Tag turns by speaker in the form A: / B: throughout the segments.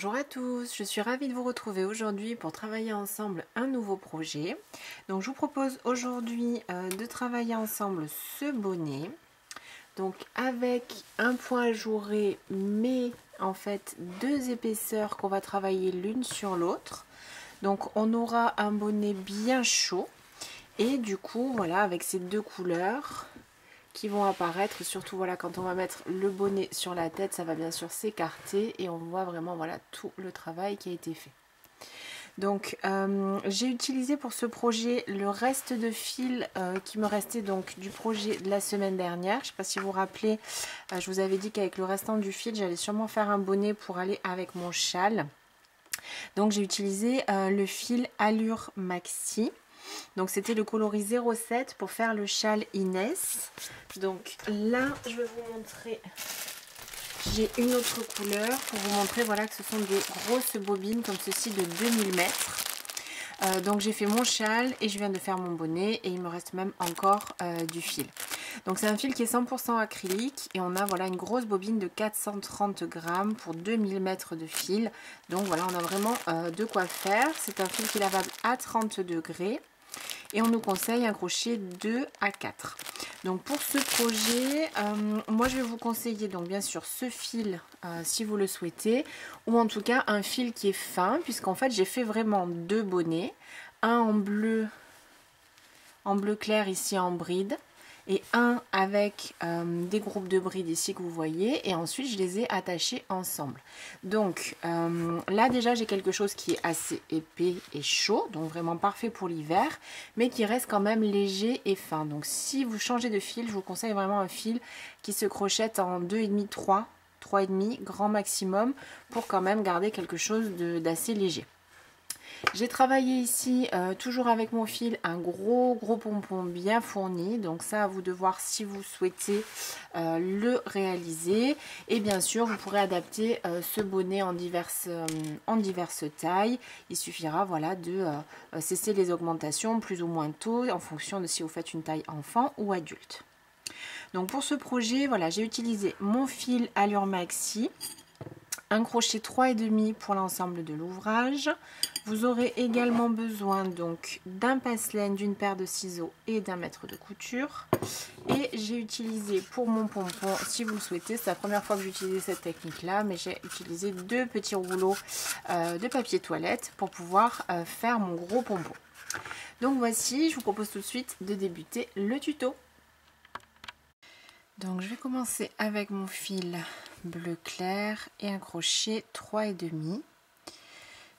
A: Bonjour à tous, je suis ravie de vous retrouver aujourd'hui pour travailler ensemble un nouveau projet. Donc je vous propose aujourd'hui de travailler ensemble ce bonnet. Donc avec un point ajouré mais en fait deux épaisseurs qu'on va travailler l'une sur l'autre. Donc on aura un bonnet bien chaud et du coup voilà avec ces deux couleurs qui vont apparaître, surtout voilà quand on va mettre le bonnet sur la tête, ça va bien sûr s'écarter et on voit vraiment voilà tout le travail qui a été fait. Donc j'ai utilisé pour ce projet le reste de fil qui me restait donc du projet de la semaine dernière. Je ne sais pas si vous vous rappelez, je vous avais dit qu'avec le restant du fil j'allais sûrement faire un bonnet pour aller avec mon châle. Donc j'ai utilisé le fil Allure Maxi. Donc c'était le coloris 07 pour faire le châle Inès. Donc là je vais vous montrer, j'ai une autre couleur pour vous montrer voilà que ce sont des grosses bobines comme ceci de 2000 mètres. Donc j'ai fait mon châle et je viens de faire mon bonnet et il me reste même encore du fil. Donc c'est un fil qui est 100% acrylique et on a voilà une grosse bobine de 430 grammes pour 2000 mètres de fil. Donc voilà, on a vraiment de quoi faire. C'est un fil qui est lavable à 30 degrés. Et on nous conseille un crochet 2 à 4. Donc pour ce projet, moi je vais vous conseiller donc bien sûr ce fil si vous le souhaitez, ou en tout cas un fil qui est fin, puisqu'en fait j'ai fait vraiment deux bonnets, un en bleu clair ici en bride, et un avec des groupes de brides ici que vous voyez, et ensuite je les ai attachés ensemble. Donc là déjà j'ai quelque chose qui est assez épais et chaud, donc vraiment parfait pour l'hiver, mais qui reste quand même léger et fin. Donc si vous changez de fil, je vous conseille vraiment un fil qui se crochette en 2,5, 3,5 grand maximum, pour quand même garder quelque chose d'assez léger. J'ai travaillé ici, toujours avec mon fil, un gros pompon bien fourni. Donc ça, à vous de voir si vous souhaitez le réaliser. Et bien sûr, vous pourrez adapter ce bonnet en diverses tailles. Il suffira voilà, de cesser les augmentations plus ou moins tôt en fonction de si vous faites une taille enfant ou adulte. Donc pour ce projet, voilà, j'ai utilisé mon fil Allure Maxi. Un crochet 3,5 pour l'ensemble de l'ouvrage. Vous aurez également besoin donc d'un pince-laine, d'une paire de ciseaux et d'un mètre de couture. Et j'ai utilisé pour mon pompon, si vous le souhaitez, c'est la première fois que j'utilise cette technique là, mais j'ai utilisé deux petits rouleaux de papier toilette pour pouvoir faire mon gros pompon. Donc voici, je vous propose tout de suite de débuter le tuto. Donc je vais commencer avec mon fil bleu clair et un crochet 3,5.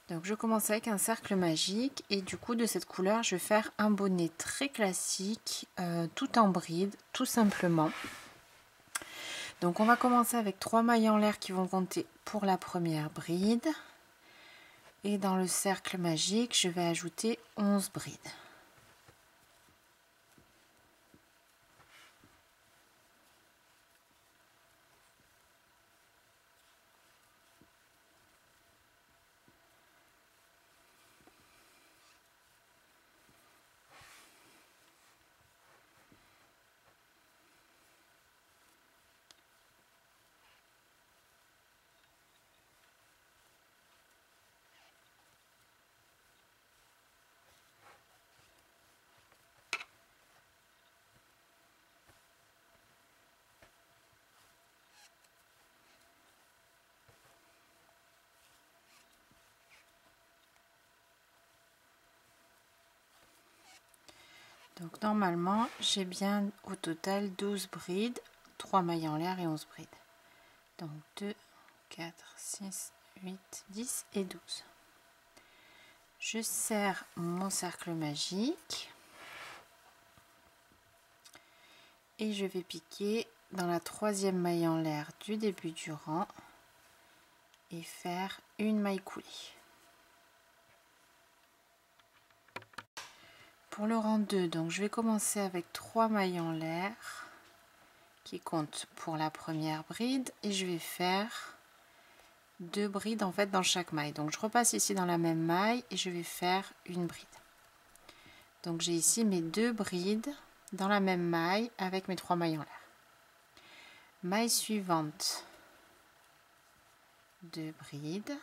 A: Donc je commence avec un cercle magique et du coup de cette couleur je vais faire un bonnet très classique, tout en bride, tout simplement. Donc on va commencer avec 3 mailles en l'air qui vont compter pour la première bride. Et dans le cercle magique je vais ajouter 11 brides. Donc normalement, j'ai bien au total 12 brides, 3 mailles en l'air et 11 brides. Donc 2, 4, 6, 8, 10 et 12. Je serre mon cercle magique et je vais piquer dans la troisième maille en l'air du début du rang et faire une maille coulée. Pour le rang 2, donc je vais commencer avec 3 mailles en l'air qui comptent pour la première bride et je vais faire 2 brides en fait dans chaque maille. Donc je repasse ici dans la même maille et je vais faire une bride. Donc j'ai ici mes 2 brides dans la même maille avec mes 3 mailles en l'air. Maille suivante, 2 brides,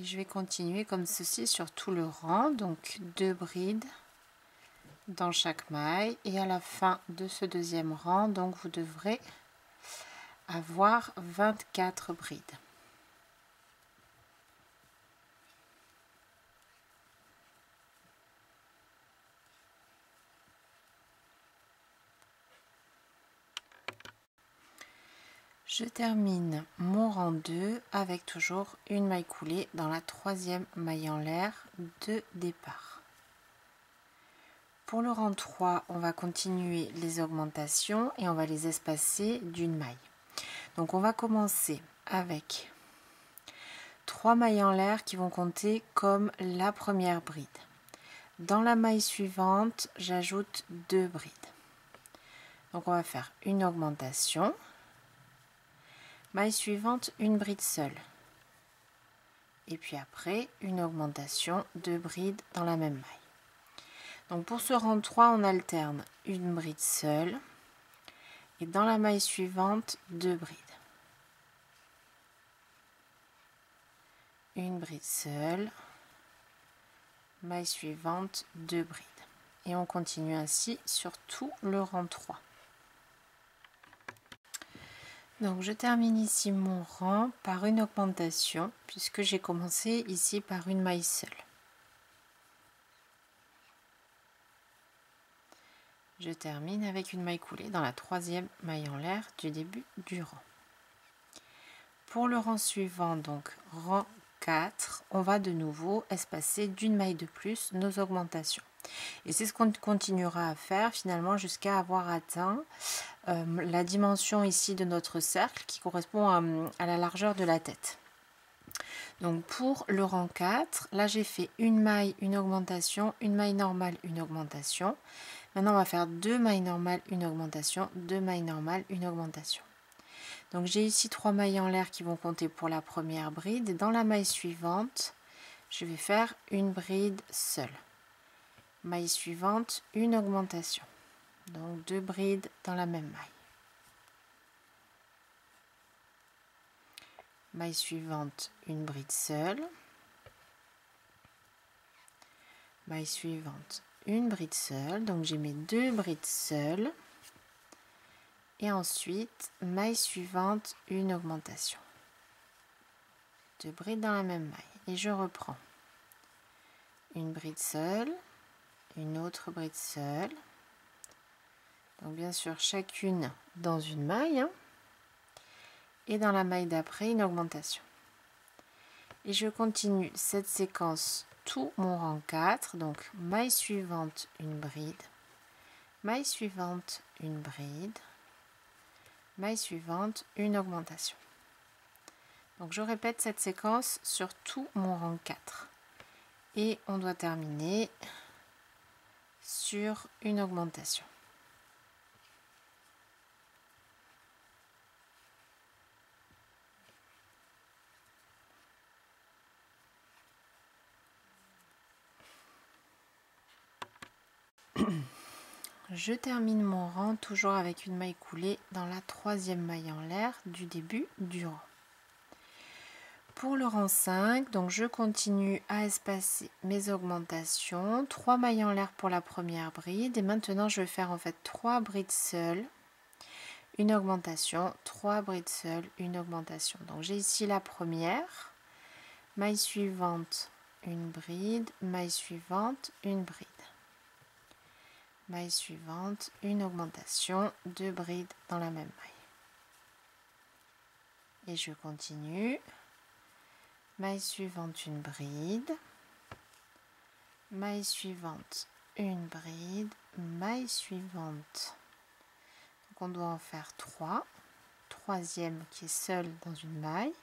A: Et je vais continuer comme ceci sur tout le rang, donc 2 brides dans chaque maille, et à la fin de ce deuxième rang, donc vous devrez avoir 24 brides. Je termine mon rang 2 avec toujours une maille coulée dans la troisième maille en l'air de départ. Pour le rang 3, on va continuer les augmentations et on va les espacer d'une maille. Donc on va commencer avec 3 mailles en l'air qui vont compter comme la première bride. Dans la maille suivante, j'ajoute 2 brides. Donc on va faire une augmentation. Maille suivante, une bride seule. Et puis après, une augmentation, 2 brides dans la même maille. Donc pour ce rang 3, on alterne une bride seule. Et dans la maille suivante, 2 brides. Une bride seule. Maille suivante, 2 brides. Et on continue ainsi sur tout le rang 3. Donc je termine ici mon rang par une augmentation puisque j'ai commencé ici par une maille seule. Je termine avec une maille coulée dans la troisième maille en l'air du début du rang. Pour le rang suivant, donc rang 4, on va de nouveau espacer d'une maille de plus nos augmentations. Et c'est ce qu'on continuera à faire finalement jusqu'à avoir atteint la dimension ici de notre cercle qui correspond à la largeur de la tête. Donc pour le rang 4, là j'ai fait une maille, une augmentation, une maille normale, une augmentation. Maintenant on va faire 2 mailles normales, une augmentation, 2 mailles normales, une augmentation. Donc j'ai ici 3 mailles en l'air qui vont compter pour la première bride. Et dans la maille suivante, je vais faire une bride seule. Maille suivante, une augmentation. Donc 2 brides dans la même maille. Maille suivante, une bride seule. Maille suivante, une bride seule. Donc j'ai mes 2 brides seules. Et ensuite, maille suivante, une augmentation. 2 brides dans la même maille. Et je reprends. Une bride seule. Une autre bride seule. Donc bien sûr chacune dans une maille, et dans la maille d'après une augmentation. Et je continue cette séquence tout mon rang 4, donc maille suivante une bride, maille suivante une bride, maille suivante une augmentation. Donc je répète cette séquence sur tout mon rang 4 et on doit terminer sur une augmentation. Je termine mon rang toujours avec une maille coulée dans la troisième maille en l'air du début du rang. Pour le rang 5, donc je continue à espacer mes augmentations, 3 mailles en l'air pour la première bride et maintenant je vais faire en fait 3 brides seules, une augmentation, 3 brides seules, une augmentation. Donc j'ai ici la première, maille suivante, une bride, maille suivante, une bride. Maille suivante, une augmentation, 2 brides dans la même maille. Et je continue. Maille suivante, une bride. Maille suivante, une bride. Maille suivante. Donc on doit en faire 3. Troisième qui est seule dans une maille.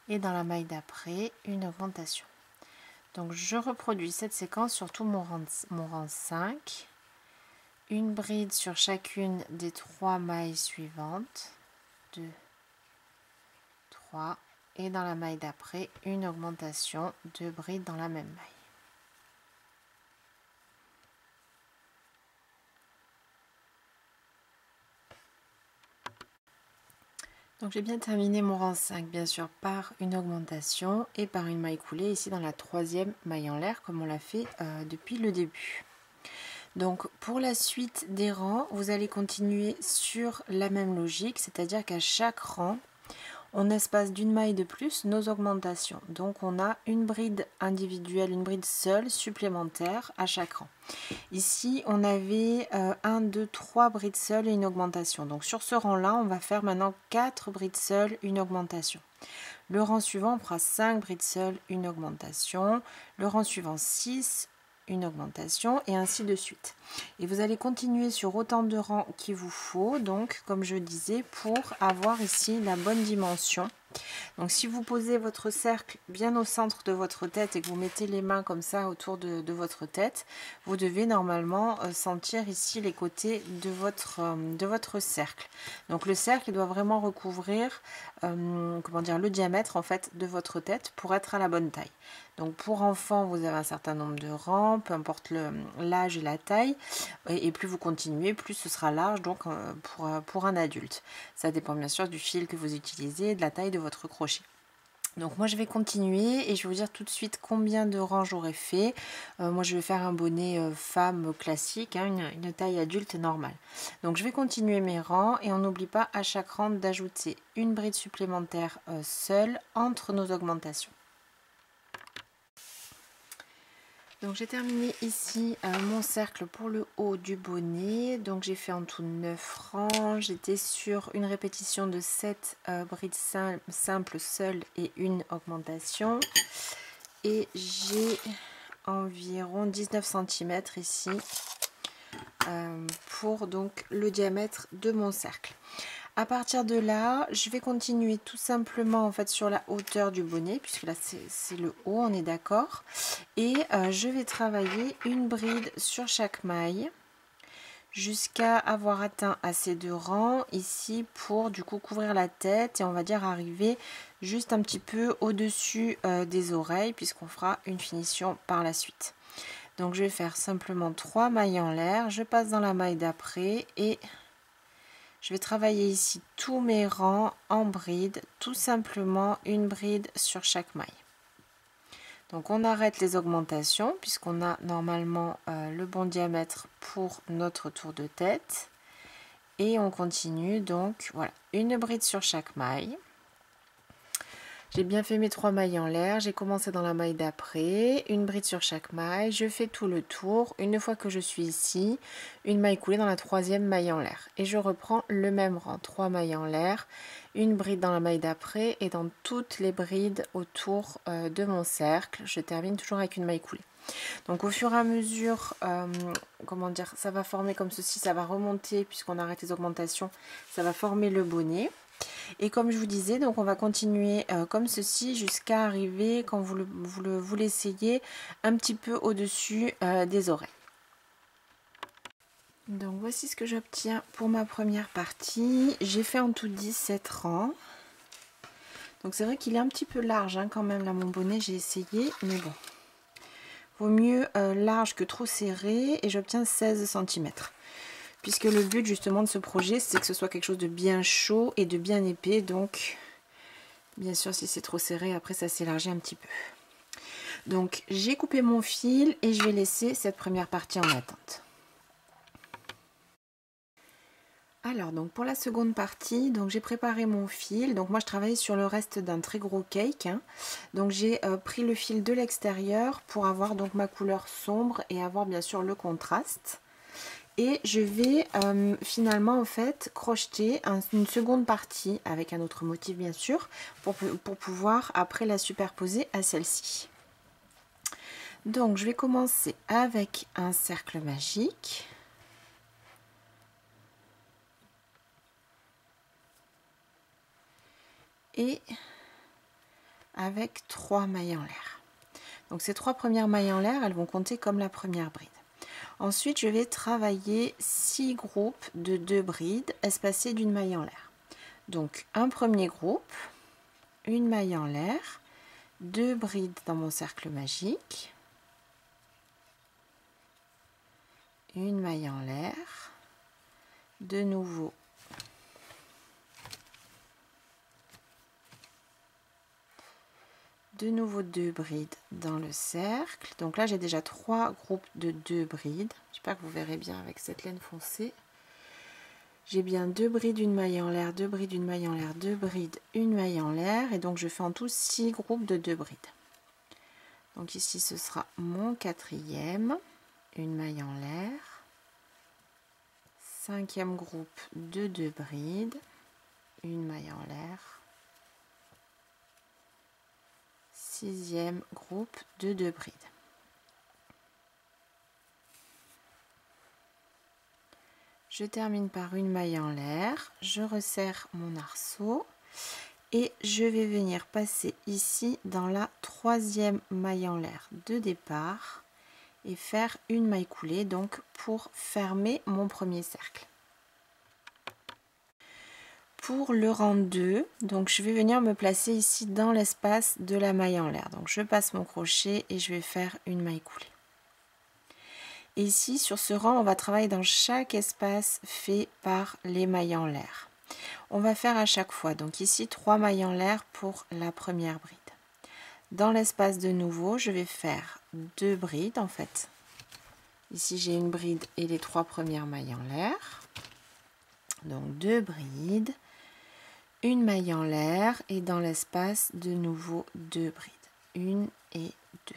A: Et dans la maille d'après, une augmentation. Donc je reproduis cette séquence sur tout mon rang 5. Une bride sur chacune des 3 mailles suivantes, 2, 3, et dans la maille d'après, une augmentation, 2 brides dans la même maille. Donc j'ai bien terminé mon rang 5 bien sûr par une augmentation et par une maille coulée ici dans la troisième maille en l'air comme on l'a fait depuis le début. Donc pour la suite des rangs, vous allez continuer sur la même logique, c'est-à-dire qu'à chaque rang, on espace d'une maille de plus nos augmentations. Donc on a une bride individuelle, une bride seule supplémentaire à chaque rang. Ici, on avait 1, 2, 3 brides seules et une augmentation. Donc sur ce rang-là, on va faire maintenant 4 brides seules, une augmentation. Le rang suivant, on fera 5 brides seules, une augmentation. Le rang suivant, 6, une augmentation et ainsi de suite. Et vous allez continuer sur autant de rangs qu'il vous faut, donc comme je disais, pour avoir ici la bonne dimension. Donc si vous posez votre cercle bien au centre de votre tête et que vous mettez les mains comme ça autour de votre tête, vous devez normalement sentir ici les côtés de votre cercle. Donc le cercle doit vraiment recouvrir comment dire, le diamètre en fait de votre tête pour être à la bonne taille. Donc pour enfants, vous avez un certain nombre de rangs, peu importe l'âge et la taille, et plus vous continuez, plus ce sera large donc pour un adulte. Ça dépend bien sûr du fil que vous utilisez et de la taille de votre crochet. Donc moi je vais continuer et je vais vous dire tout de suite combien de rangs j'aurai fait. Moi je vais faire un bonnet femme classique, hein, une taille adulte normale. Donc je vais continuer mes rangs et on n'oublie pas à chaque rang d'ajouter une bride supplémentaire seule entre nos augmentations. Donc j'ai terminé ici mon cercle pour le haut du bonnet. Donc j'ai fait en tout 9 rangs. J'étais sur une répétition de 7 brides simples seules et une augmentation. Et j'ai environ 19 cm ici pour donc le diamètre de mon cercle. À partir de là, je vais continuer tout simplement en fait sur la hauteur du bonnet, puisque là c'est le haut, on est d'accord. Et je vais travailler une bride sur chaque maille jusqu'à avoir atteint assez de rangs ici pour du coup couvrir la tête et on va dire arriver juste un petit peu au-dessus des oreilles, puisqu'on fera une finition par la suite. Donc je vais faire simplement 3 mailles en l'air, je passe dans la maille d'après et je vais travailler ici tous mes rangs en bride, tout simplement une bride sur chaque maille. Donc on arrête les augmentations puisqu'on a normalement le bon diamètre pour notre tour de tête. Et on continue donc, voilà, une bride sur chaque maille. J'ai bien fait mes 3 mailles en l'air, j'ai commencé dans la maille d'après, une bride sur chaque maille, je fais tout le tour. Une fois que je suis ici, une maille coulée dans la 3e maille en l'air. Et je reprends le même rang, 3 mailles en l'air, une bride dans la maille d'après et dans toutes les brides autour de mon cercle, je termine toujours avec une maille coulée. Donc au fur et à mesure, comment dire, ça va former comme ceci, ça va remonter puisqu'on arrête les augmentations, ça va former le bonnet. Et comme je vous disais, donc on va continuer comme ceci jusqu'à arriver, quand vous l'essayez, un petit peu au-dessus des oreilles. Donc voici ce que j'obtiens pour ma première partie. J'ai fait en tout 17 rangs. Donc c'est vrai qu'il est un petit peu large hein, quand même là mon bonnet, j'ai essayé, mais bon. Vaut mieux large que trop serré et j'obtiens 16 cm. Puisque le but justement de ce projet, c'est que ce soit quelque chose de bien chaud et de bien épais. Donc, bien sûr, si c'est trop serré, après ça s'élargit un petit peu. Donc, j'ai coupé mon fil et je vais laisser cette première partie en attente. Alors, donc pour la seconde partie, donc j'ai préparé mon fil. Donc moi, je travaille sur le reste d'un très gros cake. Hein. Donc j'ai pris le fil de l'extérieur pour avoir donc ma couleur sombre et avoir bien sûr le contraste. Et je vais finalement en fait crocheter une seconde partie avec un autre motif bien sûr pour pouvoir après la superposer à celle-ci. Donc je vais commencer avec un cercle magique. Et avec 3 mailles en l'air. Donc ces 3 premières mailles en l'air, elles vont compter comme la première bride. Ensuite, je vais travailler 6 groupes de 2 brides espacées d'une maille en l'air. Donc un premier groupe, une maille en l'air, 2 brides dans mon cercle magique, une maille en l'air, de nouveau de nouveau 2 brides dans le cercle. Donc là j'ai déjà 3 groupes de 2 brides. J'espère que vous verrez bien avec cette laine foncée. J'ai bien 2 brides, une maille en l'air, 2 brides, une maille en l'air, 2 brides, une maille en l'air. Et donc je fais en tout 6 groupes de 2 brides. Donc ici ce sera mon 4e, une maille en l'air. 5e groupe de 2 brides, une maille en l'air. 6e groupe de 2 brides. Je termine par une maille en l'air, je resserre mon arceau et je vais venir passer ici dans la 3e maille en l'air de départ et faire une maille coulée donc pour fermer mon premier cercle. Pour le rang 2, donc je vais venir me placer ici dans l'espace de la maille en l'air. Donc je passe mon crochet et je vais faire une maille coulée. Et ici sur ce rang, on va travailler dans chaque espace fait par les mailles en l'air. On va faire à chaque fois, donc ici 3 mailles en l'air pour la première bride. Dans l'espace de nouveau, je vais faire 2 brides en fait. Ici j'ai une bride et les 3 premières mailles en l'air. Donc 2 brides, une maille en l'air et dans l'espace de nouveau 2 brides, 1 et 2.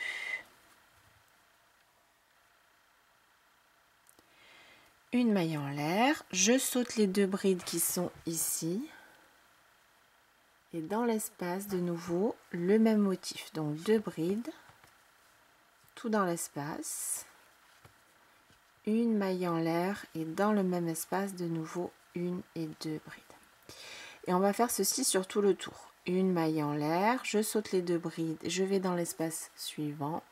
A: Une maille en l'air, je saute les 2 brides qui sont ici et dans l'espace de nouveau le même motif, donc 2 brides, tout dans l'espace, une maille en l'air et dans le même espace de nouveau 1 et 2 brides. Et on va faire ceci sur tout le tour. Une maille en l'air, je saute les 2 brides, je vais dans l'espace suivant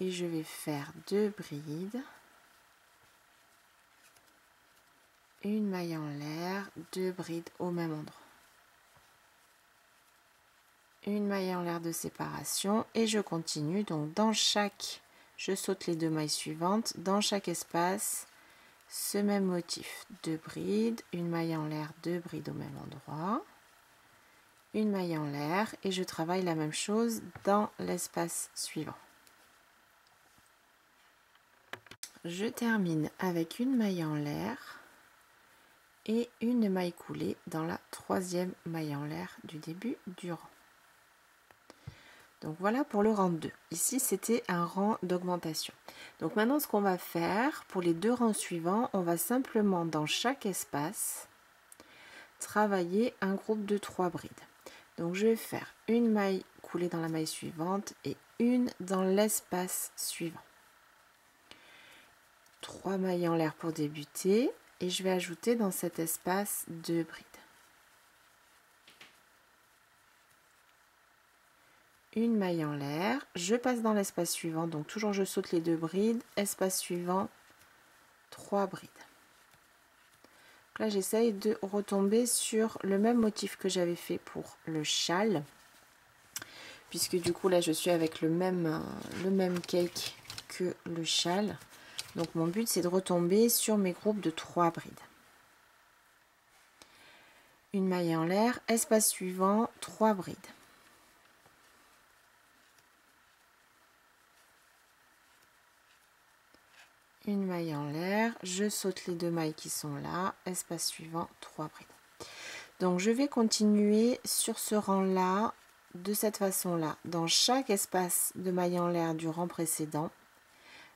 A: et je vais faire 2 brides, une maille en l'air, 2 brides au même endroit. Une maille en l'air de séparation et je continue. Donc dans chaque, je saute les 2 mailles suivantes, dans chaque espace, ce même motif. 2 brides, une maille en l'air, 2 brides au même endroit, une maille en l'air et je travaille la même chose dans l'espace suivant. Je termine avec une maille en l'air et une maille coulée dans la 3e maille en l'air du début du rang. Donc voilà pour le rang 2. Ici c'était un rang d'augmentation. Donc maintenant ce qu'on va faire pour les 2 rangs suivants, on va simplement dans chaque espace travailler un groupe de 3 brides. Donc je vais faire une maille coulée dans la maille suivante et une dans l'espace suivant. 3 mailles en l'air pour débuter et je vais ajouter dans cet espace 2 brides. Une maille en l'air, je passe dans l'espace suivant, donc toujours je saute les 2 brides, espace suivant, 3 brides. Donc là j'essaye de retomber sur le même motif que j'avais fait pour le châle, puisque du coup là je suis avec le même cake que le châle. Donc mon but c'est de retomber sur mes groupes de 3 brides. Une maille en l'air, espace suivant, 3 brides. Une maille en l'air, je saute les 2 mailles qui sont là, espace suivant, 3 brides. Donc je vais continuer sur ce rang là de cette façon là. Dans chaque espace de maille en l'air du rang précédent,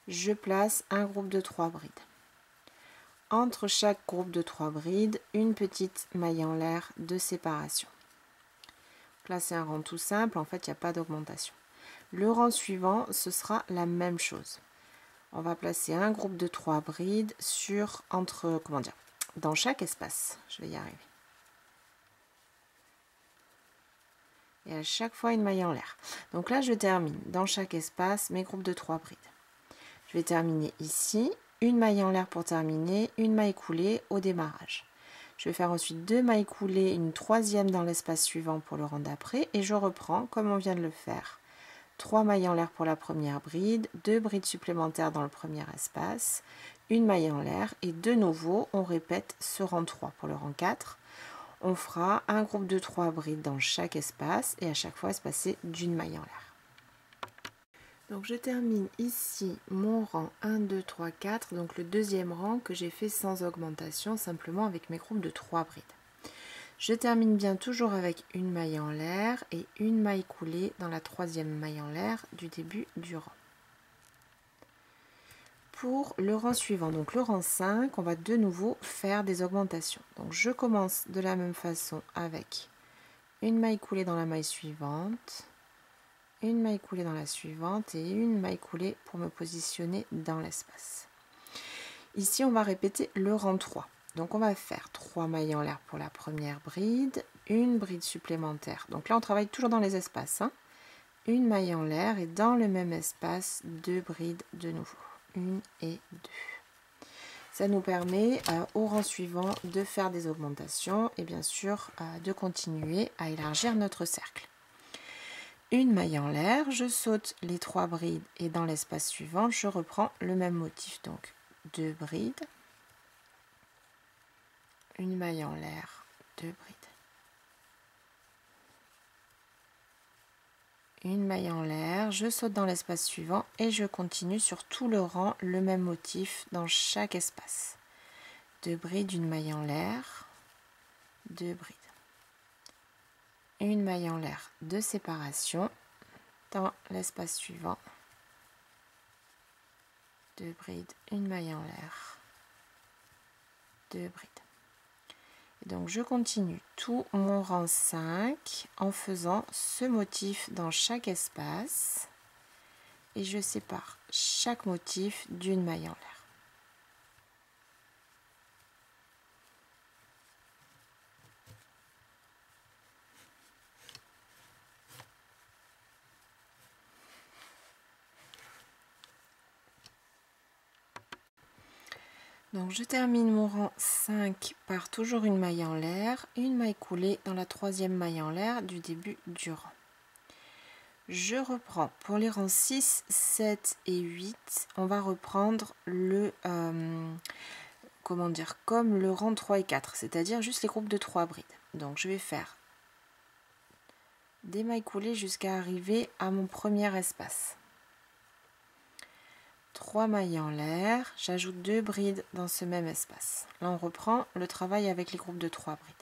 A: je place un groupe de 3 brides. Entre chaque groupe de 3 brides, une petite maille en l'air de séparation. Donc là c'est un rang tout simple, en fait il n'y a pas d'augmentation. Le rang suivant, ce sera la même chose. On va placer un groupe de 3 brides dans chaque espace. Je vais y arriver. Et à chaque fois une maille en l'air. Donc là je termine dans chaque espace mes groupes de 3 brides. Je vais terminer ici, une maille en l'air pour terminer, une maille coulée au démarrage. Je vais faire ensuite 2 mailles coulées, une 3e dans l'espace suivant pour le rang d'après et je reprends comme on vient de le faire. 3 mailles en l'air pour la première bride, 2 brides supplémentaires dans le premier espace, une maille en l'air et de nouveau on répète ce rang 3 pour le rang 4. on fera un groupe de 3 brides dans chaque espace et à chaque fois espacé d'une maille en l'air. Donc je termine ici mon rang 1, 2, 3, 4, donc le deuxième rang que j'ai fait sans augmentation, simplement avec mes groupes de 3 brides. Je termine bien toujours avec une maille en l'air et une maille coulée dans la troisième maille en l'air du début du rang. Pour le rang suivant, donc le rang 5, on va de nouveau faire des augmentations. Donc je commence de la même façon avec une maille coulée dans la maille suivante, une maille coulée dans la suivante et une maille coulée pour me positionner dans l'espace. Ici, on va répéter le rang 3. Donc, on va faire 3 mailles en l'air pour la première bride, une bride supplémentaire. Donc là, on travaille toujours dans les espaces. Hein. Une maille en l'air et dans le même espace, 2 brides de nouveau. 1 et 2. Ça nous permet au rang suivant de faire des augmentations et bien sûr de continuer à élargir notre cercle. Une maille en l'air, je saute les 3 brides et dans l'espace suivant, je reprends le même motif. Donc 2 brides, une maille en l'air, 2 brides. Une maille en l'air, je saute dans l'espace suivant et je continue sur tout le rang le même motif dans chaque espace. 2 brides, une maille en l'air, 2 brides. Une maille en l'air de séparation dans l'espace suivant. 2 brides, une maille en l'air, 2 brides. Et donc je continue tout mon rang 5 en faisant ce motif dans chaque espace et je sépare chaque motif d'une maille en l'air. Donc je termine mon rang 5 par toujours une maille en l'air, une maille coulée dans la troisième maille en l'air du début du rang. Je reprends pour les rangs 6, 7 et 8, on va reprendre le comme le rang 3 et 4, c'est-à-dire juste les groupes de 3 brides. Donc je vais faire des mailles coulées jusqu'à arriver à mon premier espace. 3 mailles en l'air, j'ajoute 2 brides dans ce même espace. Là, on reprend le travail avec les groupes de 3 brides.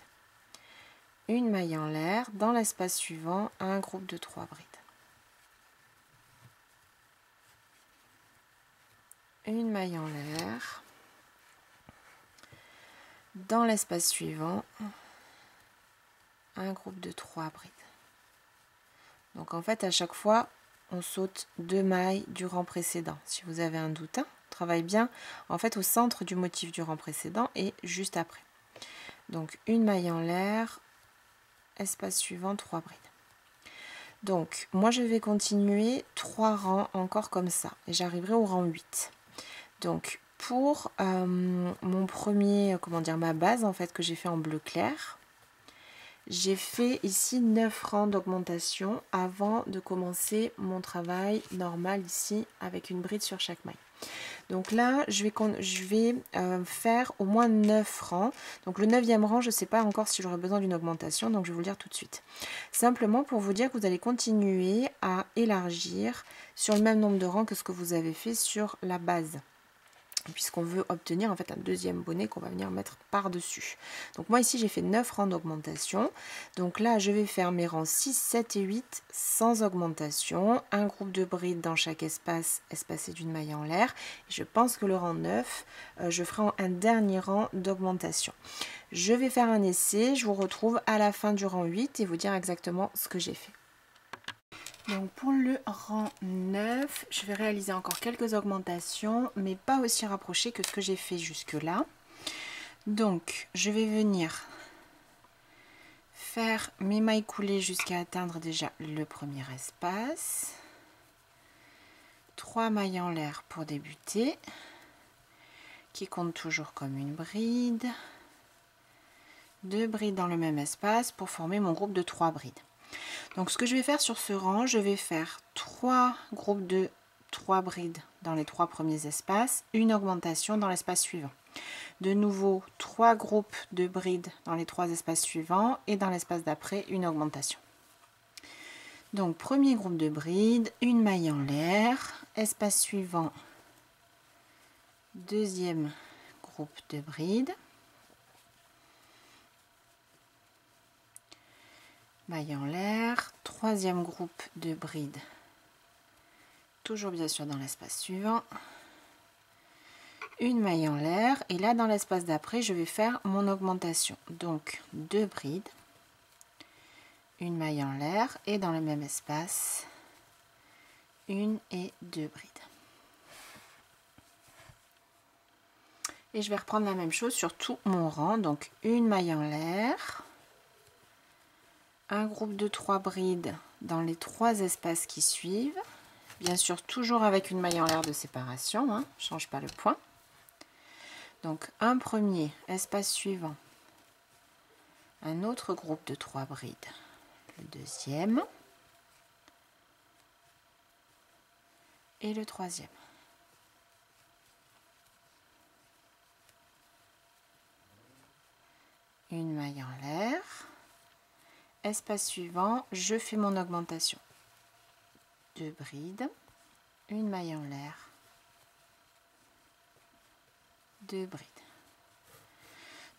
A: Une maille en l'air, dans l'espace suivant, un groupe de 3 brides. Une maille en l'air, dans l'espace suivant, un groupe de 3 brides. Donc en fait, à chaque fois, on saute 2 mailles du rang précédent. Si vous avez un doute, hein, on travaille bien en fait au centre du motif du rang précédent et juste après. Donc une maille en l'air, espace suivant, 3 brides. Donc moi je vais continuer 3 rangs encore comme ça et j'arriverai au rang 8. Donc pour mon premier, ma base en fait que j'ai fait en bleu clair, j'ai fait ici 9 rangs d'augmentation avant de commencer mon travail normal ici avec une bride sur chaque maille. Donc là, je vais faire au moins 9 rangs. Donc le 9e rang, je ne sais pas encore si j'aurai besoin d'une augmentation, donc je vais vous le dire tout de suite. Simplement pour vous dire que vous allez continuer à élargir sur le même nombre de rangs que ce que vous avez fait sur la base, puisqu'on veut obtenir en fait un deuxième bonnet qu'on va venir mettre par-dessus. Donc moi ici j'ai fait 9 rangs d'augmentation. Donc là je vais faire mes rangs 6, 7 et 8 sans augmentation. Un groupe de brides dans chaque espace, espacé d'une maille en l'air. Je pense que le rang 9, je ferai un dernier rang d'augmentation. Je vais faire un essai, je vous retrouve à la fin du rang 8 et vous dire exactement ce que j'ai fait. Donc pour le rang 9, je vais réaliser encore quelques augmentations, mais pas aussi rapprochées que ce que j'ai fait jusque là. Donc je vais venir faire mes mailles coulées jusqu'à atteindre déjà le premier espace. 3 mailles en l'air pour débuter, qui comptent toujours comme une bride. 2 brides dans le même espace pour former mon groupe de 3 brides. Donc ce que je vais faire sur ce rang, je vais faire 3 groupes de 3 brides dans les 3 premiers espaces, une augmentation dans l'espace suivant. De nouveau 3 groupes de brides dans les 3 espaces suivants et dans l'espace d'après une augmentation. Donc premier groupe de brides, une maille en l'air, espace suivant, deuxième groupe de brides, maille en l'air, troisième groupe de brides, toujours bien sûr dans l'espace suivant, une maille en l'air et là dans l'espace d'après je vais faire mon augmentation. Donc 2 brides, une maille en l'air et dans le même espace, une et 2 brides. Et je vais reprendre la même chose sur tout mon rang. Donc une maille en l'air, un groupe de 3 brides dans les 3 espaces qui suivent, bien sûr toujours avec une maille en l'air de séparation, hein, je ne change pas le point. Donc un premier, espace suivant, un autre groupe de 3 brides, le deuxième et le troisième. Une maille en l'air, espace suivant, je fais mon augmentation. 2 brides, une maille en l'air, 2 brides.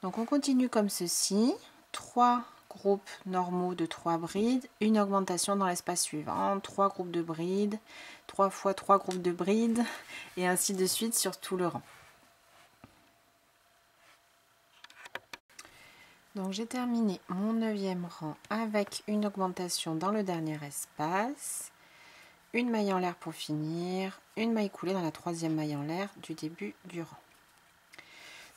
A: Donc on continue comme ceci, 3 groupes normaux de 3 brides, une augmentation dans l'espace suivant, 3 groupes de brides, 3 fois 3 groupes de brides et ainsi de suite sur tout le rang. Donc j'ai terminé mon 9e rang avec une augmentation dans le dernier espace, une maille en l'air pour finir, une maille coulée dans la 3e maille en l'air du début du rang.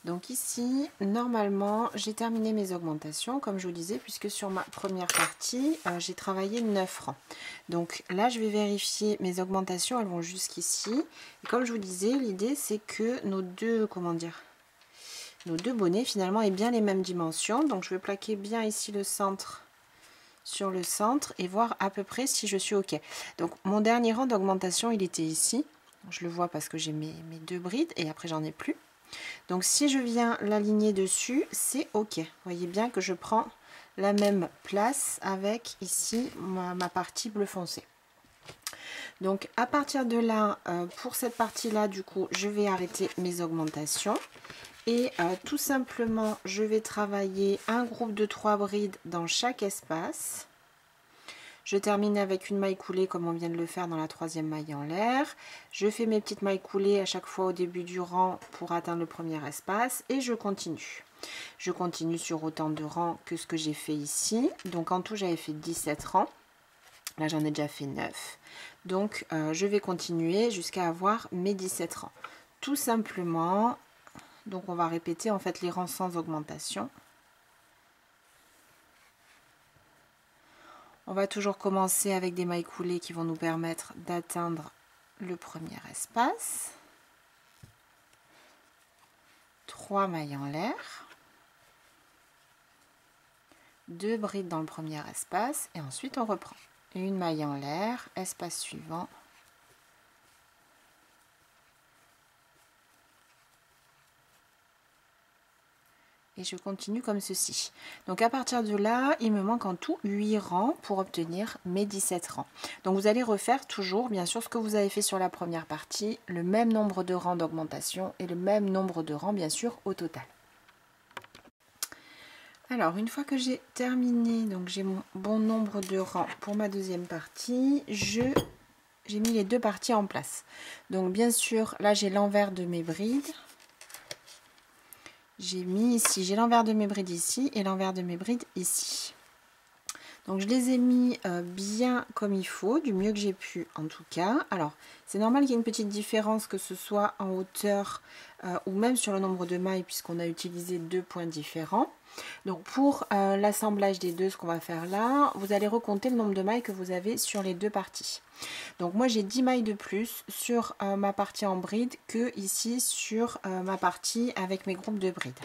A: Donc ici, normalement, j'ai terminé mes augmentations, comme je vous disais, puisque sur ma première partie, j'ai travaillé 9 rangs. Donc là, je vais vérifier mes augmentations, elles vont jusqu'ici. Et comme je vous disais, l'idée, c'est que nos deux bonnets finalement aient bien les mêmes dimensions. Donc je vais plaquer bien ici le centre sur le centre et voir à peu près si je suis ok. Donc mon dernier rang d'augmentation il était ici, je le vois parce que j'ai mes 2 brides et après j'en ai plus. Donc si je viens l'aligner dessus, c'est ok. Vous voyez bien que je prends la même place avec ici ma partie bleu foncé. Donc à partir de là, pour cette partie là du coup je vais arrêter mes augmentations. Et tout simplement, je vais travailler un groupe de 3 brides dans chaque espace. Je termine avec une maille coulée comme on vient de le faire dans la 3e maille en l'air. Je fais mes petites mailles coulées à chaque fois au début du rang pour atteindre le premier espace et je continue. Je continue sur autant de rangs que ce que j'ai fait ici. Donc en tout, j'avais fait 17 rangs. Là, j'en ai déjà fait 9. Donc je vais continuer jusqu'à avoir mes 17 rangs. Tout simplement... Donc on va répéter en fait les rangs sans augmentation. On va toujours commencer avec des mailles coulées qui vont nous permettre d'atteindre le premier espace. 3 mailles en l'air. 2 brides dans le premier espace et ensuite on reprend. Une maille en l'air, espace suivant. Et je continue comme ceci. Donc à partir de là, il me manque en tout 8 rangs pour obtenir mes 17 rangs. Donc vous allez refaire toujours, bien sûr, ce que vous avez fait sur la première partie, le même nombre de rangs d'augmentation et le même nombre de rangs, bien sûr, au total. Alors, une fois que j'ai terminé, donc j'ai mon bon nombre de rangs pour ma deuxième partie, j'ai mis les 2 parties en place. Donc bien sûr, là j'ai l'envers de mes brides. J'ai mis ici, j'ai l'envers de mes brides ici et l'envers de mes brides ici. Donc je les ai mis bien comme il faut, du mieux que j'ai pu en tout cas. Alors c'est normal qu'il y ait une petite différence, que ce soit en hauteur ou même sur le nombre de mailles, puisqu'on a utilisé 2 points différents. Donc pour l'assemblage des deux, ce qu'on va faire là, vous allez recompter le nombre de mailles que vous avez sur les 2 parties. Donc moi j'ai 10 mailles de plus sur ma partie en bride que ici sur ma partie avec mes groupes de brides.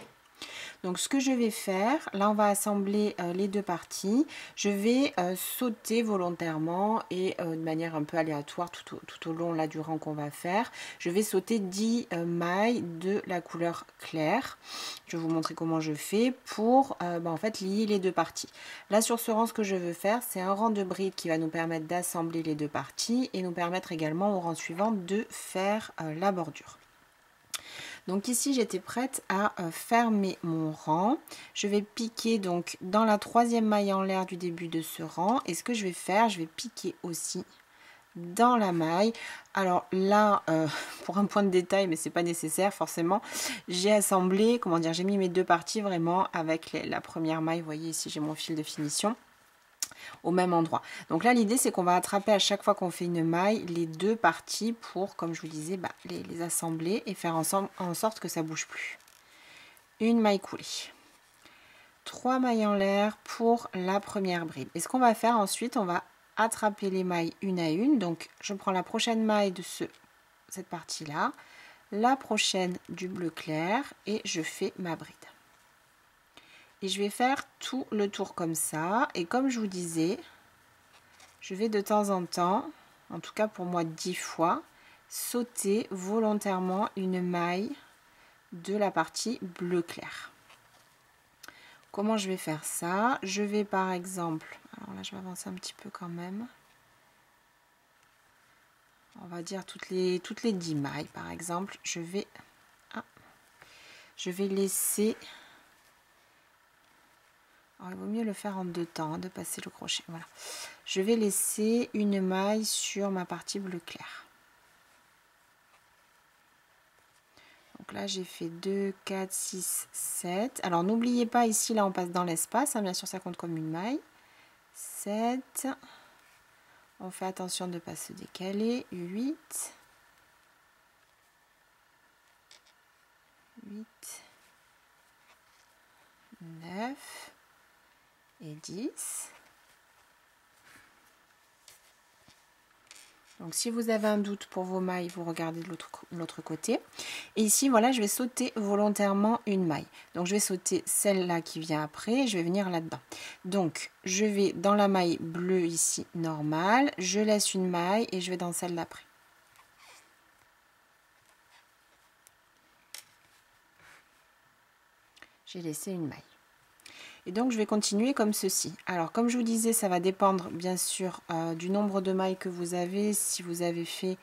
A: Donc ce que je vais faire, là on va assembler les deux parties. Je vais sauter volontairement et de manière un peu aléatoire tout au long là du rang qu'on va faire. Je vais sauter 10 mailles de la couleur claire. Je vais vous montrer comment je fais pour en fait lier les deux parties. Là sur ce rang, ce que je veux faire, c'est un rang de brides qui va nous permettre d'assembler les deux parties et nous permettre également au rang suivant de faire la bordure. Donc ici j'étais prête à fermer mon rang. Je vais piquer donc dans la troisième maille en l'air du début de ce rang. Et ce que je vais faire, je vais piquer aussi dans la maille. Alors là, pour un point de détail, mais c'est pas nécessaire forcément, j'ai assemblé, comment dire, j'ai mis mes deux parties vraiment avec la première maille. Vous voyez ici j'ai mon fil de finition au même endroit. Donc là l'idée c'est qu'on va attraper à chaque fois qu'on fait une maille les deux parties pour, comme je vous disais, les assembler et faire en sorte que ça bouge plus. Une maille coulée, 3 mailles en l'air pour la première bride. Et ce qu'on va faire ensuite, on va attraper les mailles une à une. Donc je prends la prochaine maille de cette partie là, la prochaine du bleu clair et je fais ma bride. Et je vais faire tout le tour comme ça. Et comme je vous disais, je vais de temps en temps, en tout cas pour moi 10 fois, sauter volontairement une maille de la partie bleu clair. Comment je vais faire ça? Je vais par exemple, alors là je vais avancer un petit peu quand même. On va dire toutes les 10 mailles par exemple, je vais laisser. Alors, il vaut mieux le faire en deux temps, de passer le crochet. Voilà. Je vais laisser une maille sur ma partie bleu clair. Donc là, j'ai fait 2, 4, 6, 7. Alors, n'oubliez pas, ici, là, on passe dans l'espace. Hein, bien sûr, ça compte comme une maille. 7. On fait attention de ne pas se décaler. 8. 8. 9. Et 10. Donc si vous avez un doute pour vos mailles, vous regardez de l'autre côté. Et ici, voilà, je vais sauter volontairement une maille. Donc je vais sauter celle-là qui vient après, et je vais venir là-dedans. Donc je vais dans la maille bleue ici, normale, je laisse une maille et je vais dans celle d'après. J'ai laissé une maille. Et donc je vais continuer comme ceci. Alors comme je vous disais, ça va dépendre bien sûr du nombre de mailles que vous avez, si vous avez fait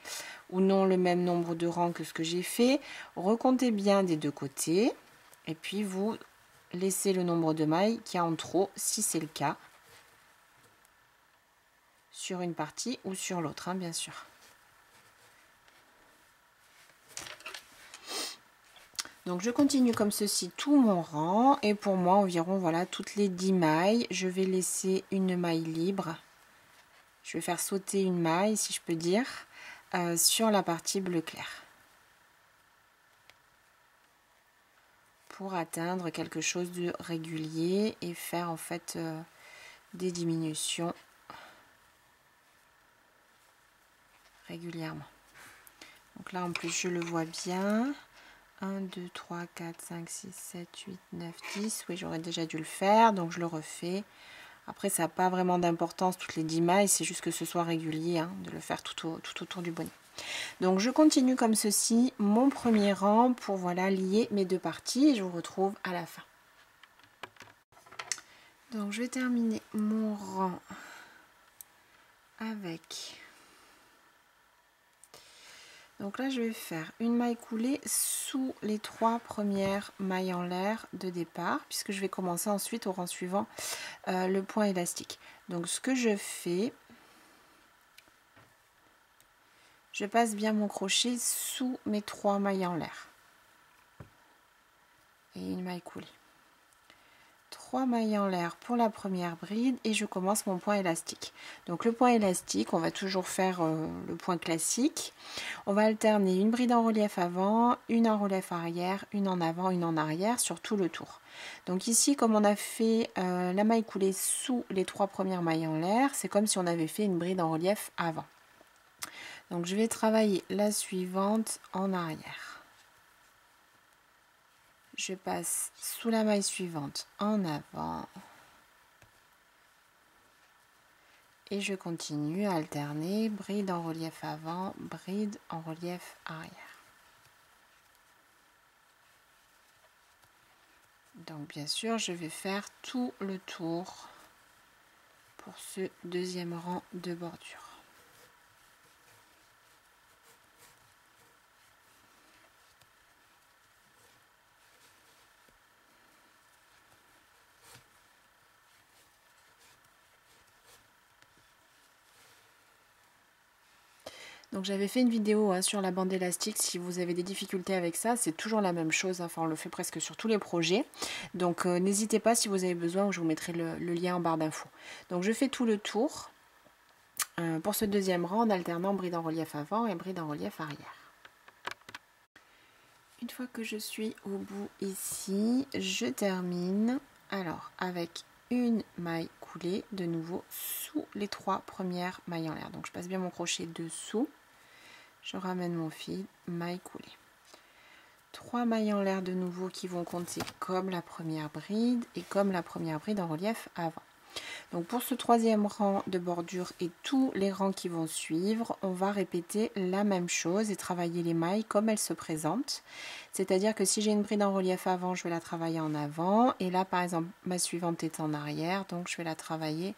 A: ou non le même nombre de rangs que ce que j'ai fait. Recomptez bien des deux côtés et puis vous laissez le nombre de mailles qu'il y a en trop, si c'est le cas, sur une partie ou sur l'autre, hein, bien sûr. Donc je continue comme ceci tout mon rang et pour moi environ voilà toutes les 10 mailles, je vais laisser une maille libre. Je vais faire sauter une maille si je peux dire sur la partie bleu clair. Pour atteindre quelque chose de régulier et faire en fait des diminutions régulièrement. Donc là en plus je le vois bien. 1, 2, 3, 4, 5, 6, 7, 8, 9, 10. Oui, j'aurais déjà dû le faire, donc je le refais. Après, ça n'a pas vraiment d'importance toutes les 10 mailles, c'est juste que ce soit régulier, hein, de le faire tout autour du bonnet. Donc, je continue comme ceci, mon premier rang pour voilà lier mes deux parties et je vous retrouve à la fin. Donc, je vais terminer mon rang avec... Donc là, je vais faire une maille coulée sous les 3 premières mailles en l'air de départ, puisque je vais commencer ensuite au rang suivant le point élastique. Donc ce que je fais, je passe bien mon crochet sous mes 3 mailles en l'air. Et une maille coulée. 3 mailles en l'air pour la première bride et je commence mon point élastique. Donc le point élastique, on va toujours faire le point classique. On va alterner une bride en relief avant, une en relief arrière, une en avant, une en arrière sur tout le tour. Donc ici, comme on a fait la maille coulée sous les 3 premières mailles en l'air, c'est comme si on avait fait une bride en relief avant. Donc je vais travailler la suivante en arrière. Je passe sous la maille suivante en avant. Et je continue à alterner bride en relief avant, bride en relief arrière. Donc bien sûr, je vais faire tout le tour pour ce deuxième rang de bordure. Donc j'avais fait une vidéo sur la bande élastique, si vous avez des difficultés avec ça, c'est toujours la même chose, enfin on le fait presque sur tous les projets. Donc n'hésitez pas si vous avez besoin, je vous mettrai le lien en barre d'infos. Donc je fais tout le tour pour ce deuxième rang en alternant bride en relief avant et bride en relief arrière. Une fois que je suis au bout ici, je termine alors avec une maille coulée de nouveau sous les 3 premières mailles en l'air. Donc je passe bien mon crochet dessous. Je ramène mon fil, maille coulée. 3 mailles en l'air de nouveau qui vont compter comme la première bride et comme la première bride en relief avant. Donc pour ce troisième rang de bordure et tous les rangs qui vont suivre, on va répéter la même chose et travailler les mailles comme elles se présentent. C'est-à-dire que si j'ai une bride en relief avant, je vais la travailler en avant. Et là par exemple, ma suivante est en arrière, donc je vais la travailler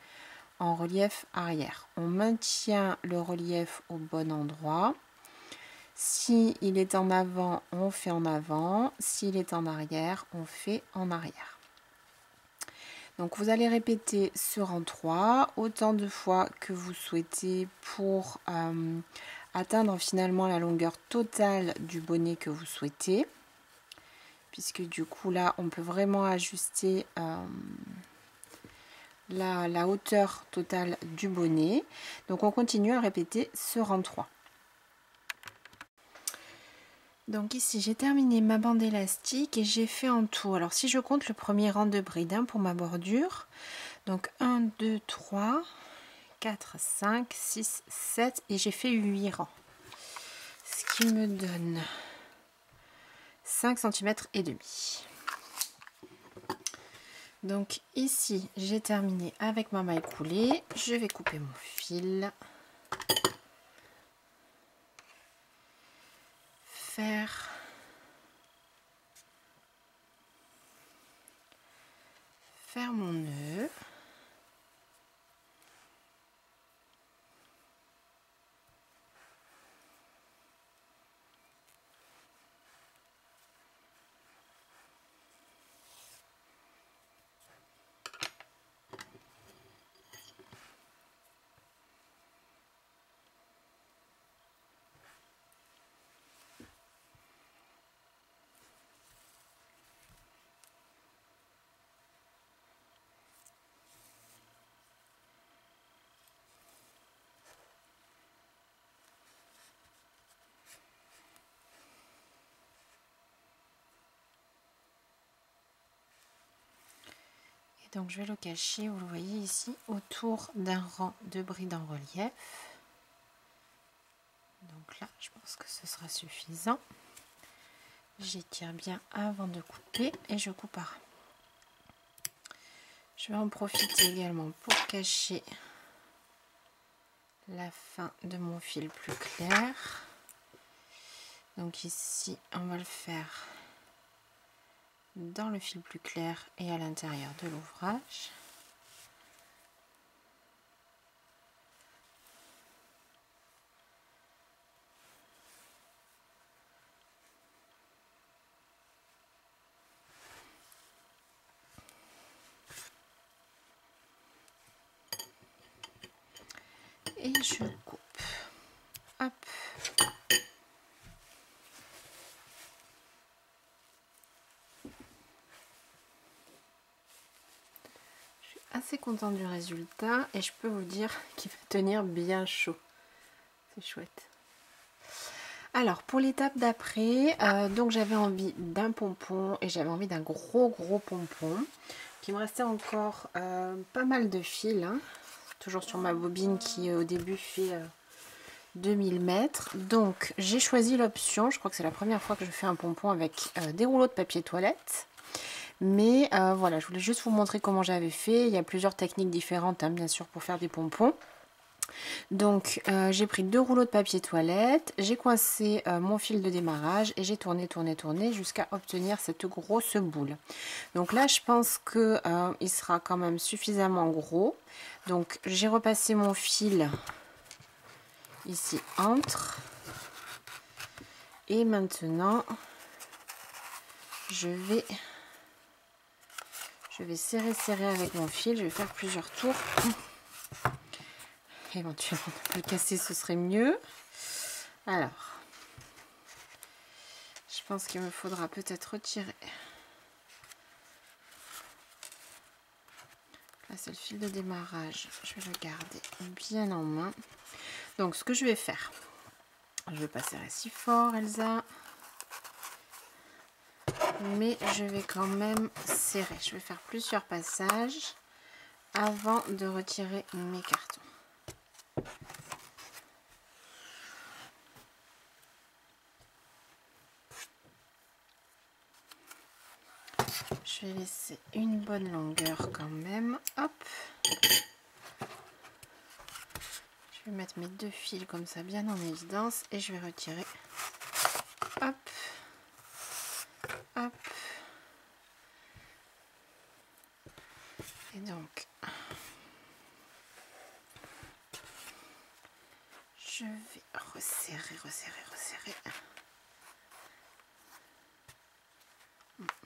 A: en relief arrière. On maintient le relief au bon endroit. Si il est en avant, on fait en avant. S'il est en arrière, on fait en arrière. Donc vous allez répéter ce rang 3 autant de fois que vous souhaitez pour atteindre finalement la longueur totale du bonnet que vous souhaitez. Puisque du coup là, on peut vraiment ajuster la hauteur totale du bonnet. Donc on continue à répéter ce rang 3. Donc ici j'ai terminé ma bande élastique et j'ai fait en tout, alors si je compte le premier rang de bride pour ma bordure, donc 1, 2, 3, 4, 5, 6, 7 et j'ai fait 8 rangs. Ce qui me donne 5 cm et demi. Donc ici j'ai terminé avec ma maille coulée, je vais couper mon fil. Faire mon nœud. Donc je vais le cacher, vous le voyez ici, autour d'un rang de bride en relief. Donc là, je pense que ce sera suffisant. J'étire bien avant de couper et je coupe par. Je vais en profiter également pour cacher la fin de mon fil plus clair. Donc ici, on va le faire dans le fil plus clair et à l'intérieur de l'ouvrage. Et je coupe. Hop. Assez contente du résultat et je peux vous dire qu'il va tenir bien chaud. C'est chouette. Alors pour l'étape d'après, donc j'avais envie d'un pompon et j'avais envie d'un gros pompon. Il me restait encore pas mal de fils, hein. Toujours sur ma bobine qui au début fait 2000 mètres. Donc j'ai choisi l'option, je crois que c'est la première fois que je fais un pompon avec des rouleaux de papier toilette. Mais voilà, je voulais juste vous montrer comment j'avais fait. Il y a plusieurs techniques différentes, hein, bien sûr, pour faire des pompons. Donc j'ai pris 2 rouleaux de papier toilette, j'ai coincé mon fil de démarrage et j'ai tourné jusqu'à obtenir cette grosse boule. Donc là je pense que il sera quand même suffisamment gros. Donc j'ai repassé mon fil ici entre, et maintenant je vais serrer avec mon fil. Je vais faire plusieurs tours. Éventuellement on peut le casser, ce serait mieux. Alors je pense qu'il me faudra peut-être retirer. Là c'est le fil de démarrage, je vais le garder bien en main. Donc ce que je vais faire, je vais pas serrer si fort Elsa, mais je vais quand même serrer. Je vais faire plusieurs passages avant de retirer mes cartons. Je vais laisser une bonne longueur quand même. Hop. Je vais mettre mes 2 fils comme ça bien en évidence et je vais retirer. Hop. Hop. Et donc, je vais resserrer.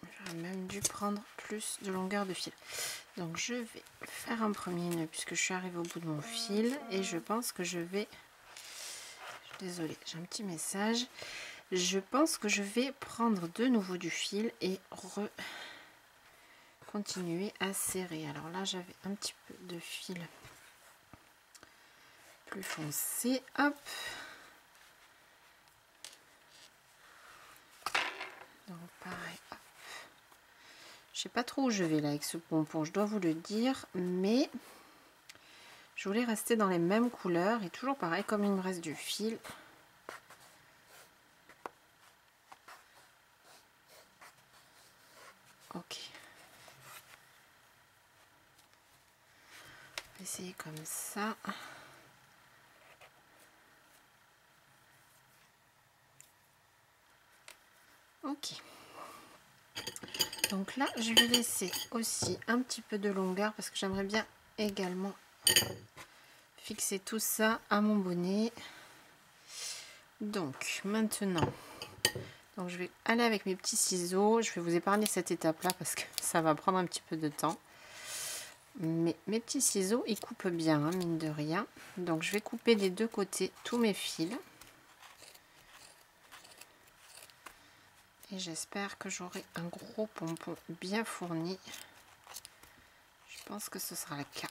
A: J'aurais même dû prendre plus de longueur de fil. Donc je vais faire un premier nœud puisque je suis arrivée au bout de mon fil et je pense que je vais... Désolée, j'ai un petit message. Je pense que je vais prendre de nouveau du fil et continuer à serrer. Alors là j'avais un petit peu de fil plus foncé. Hop. Donc pareil. Hop. Je sais pas trop où je vais là avec ce pompon, je dois vous le dire, mais je voulais rester dans les mêmes couleurs et toujours pareil, comme il me reste du fil. Ok. On va essayer comme ça. Ok. Donc là, je vais laisser aussi un petit peu de longueur parce que j'aimerais bien également fixer tout ça à mon bonnet. Donc maintenant, je vais aller avec mes petits ciseaux. Je vais vous épargner cette étape-là parce que ça va prendre un petit peu de temps. Mais mes petits ciseaux, ils coupent bien, hein, mine de rien. Donc je vais couper des 2 côtés tous mes fils. Et j'espère que j'aurai un gros pompon bien fourni. Je pense que ce sera le cas.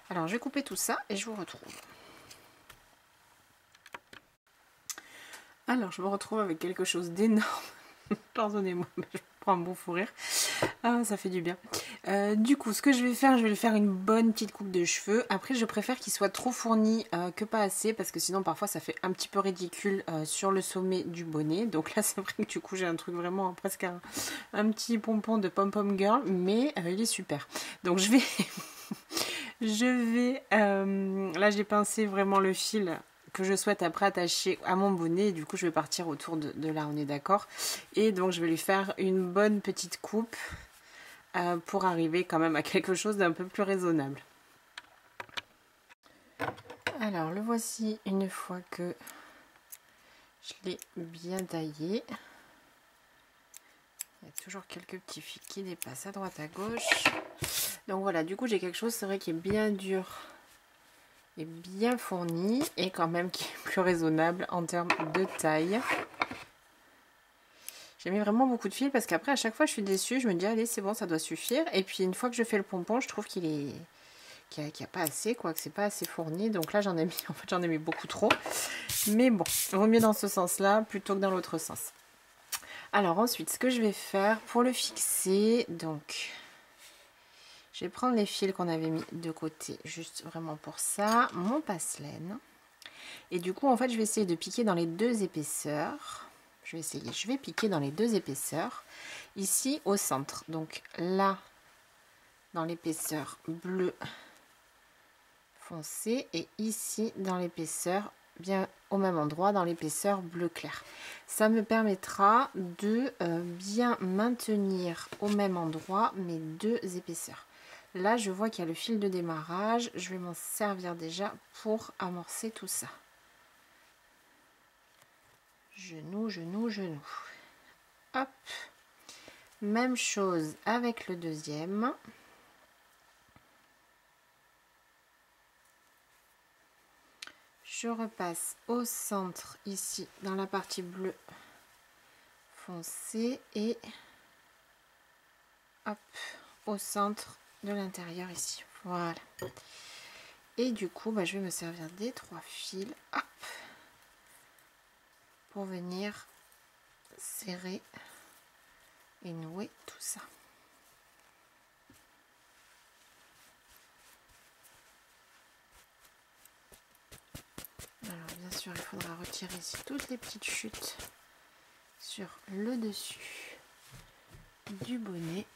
A: Alors, je vais couper tout ça et je vous retrouve. Alors, je me retrouve avec quelque chose d'énorme. Pardonnez-moi, mais je prends un bon fou rire. Ah, ça fait du bien. Du coup, ce que je vais faire une bonne petite coupe de cheveux. Après, je préfère qu'il soit trop fourni que pas assez, parce que sinon, parfois, ça fait un petit peu ridicule sur le sommet du bonnet. Donc là, c'est vrai que du coup, j'ai un truc vraiment presque un petit pompon de pom-pom girl, mais il est super. Donc, je vais... là, j'ai pincé vraiment le fil que je souhaite après attacher à mon bonnet. Du coup, je vais partir autour de là, on est d'accord. Et donc, je vais lui faire une bonne petite coupe pour arriver quand même à quelque chose d'un peu plus raisonnable. Alors, le voici une fois que je l'ai bien taillé. Il y a toujours quelques petits fils qui dépassent à droite à gauche. Donc voilà, du coup, j'ai quelque chose, c'est vrai, qui est bien dur et bien fourni et quand même qui est plus raisonnable en termes de taille. J'ai mis vraiment beaucoup de fil parce qu'après à chaque fois je suis déçue, je me dis allez c'est bon, ça doit suffire, et puis une fois que je fais le pompon je trouve qu'il n'y a pas assez, quoi, que c'est pas assez fourni. Donc là j'en ai mis, en fait j'en ai mis beaucoup trop, mais bon, vaut mieux dans ce sens là plutôt que dans l'autre sens. Alors ensuite ce que je vais faire pour le fixer, donc je vais prendre les fils qu'on avait mis de côté, juste vraiment pour ça, mon passe-laine. Et du coup, en fait, je vais essayer de piquer dans les deux épaisseurs. Je vais piquer dans les deux épaisseurs. Ici, au centre. Donc là, dans l'épaisseur bleu foncé. Et ici, dans l'épaisseur, bien au même endroit, dans l'épaisseur bleu clair. Ça me permettra de bien maintenir au même endroit mes deux épaisseurs. Là, je vois qu'il y a le fil de démarrage. Je vais m'en servir déjà pour amorcer tout ça. Genou, genou, genou. Hop. Même chose avec le deuxième. Je repasse au centre ici dans la partie bleue foncé et hop au centre de l'intérieur ici. Voilà. Et du coup, je vais me servir des 3 fils, hop, pour venir serrer et nouer tout ça. Alors bien sûr, il faudra retirer ici toutes les petites chutes sur le dessus du bonnet.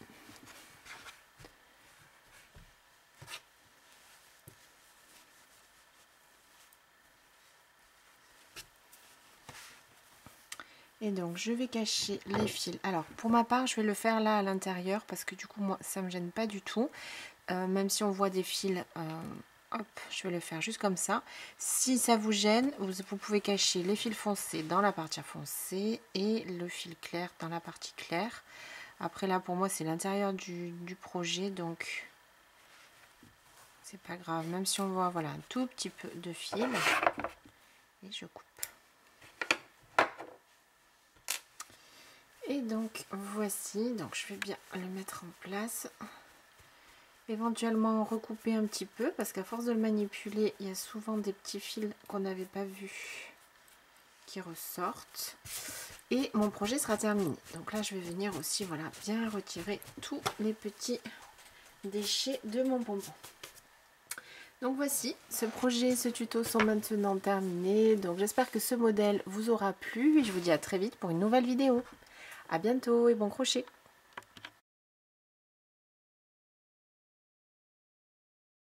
A: Et donc je vais cacher les fils. Alors pour ma part, je vais le faire là à l'intérieur parce que du coup moi ça me gêne pas du tout. Même si on voit des fils, hop, je vais le faire juste comme ça. Si ça vous gêne, vous pouvez cacher les fils foncés dans la partie foncée et le fil clair dans la partie claire. Après là pour moi c'est l'intérieur du projet, donc c'est pas grave. Même si on voit voilà un tout petit peu de fil, et je coupe. Et donc voici, donc je vais bien le mettre en place. Éventuellement recouper un petit peu parce qu'à force de le manipuler, il y a souvent des petits fils qu'on n'avait pas vus qui ressortent. Et mon projet sera terminé. Donc là je vais venir aussi voilà bien retirer tous les petits déchets de mon bonbon. Donc voici, ce projet, ce tuto sont maintenant terminés. Donc j'espère que ce modèle vous aura plu et je vous dis à très vite pour une nouvelle vidéo. À bientôt et bon crochet!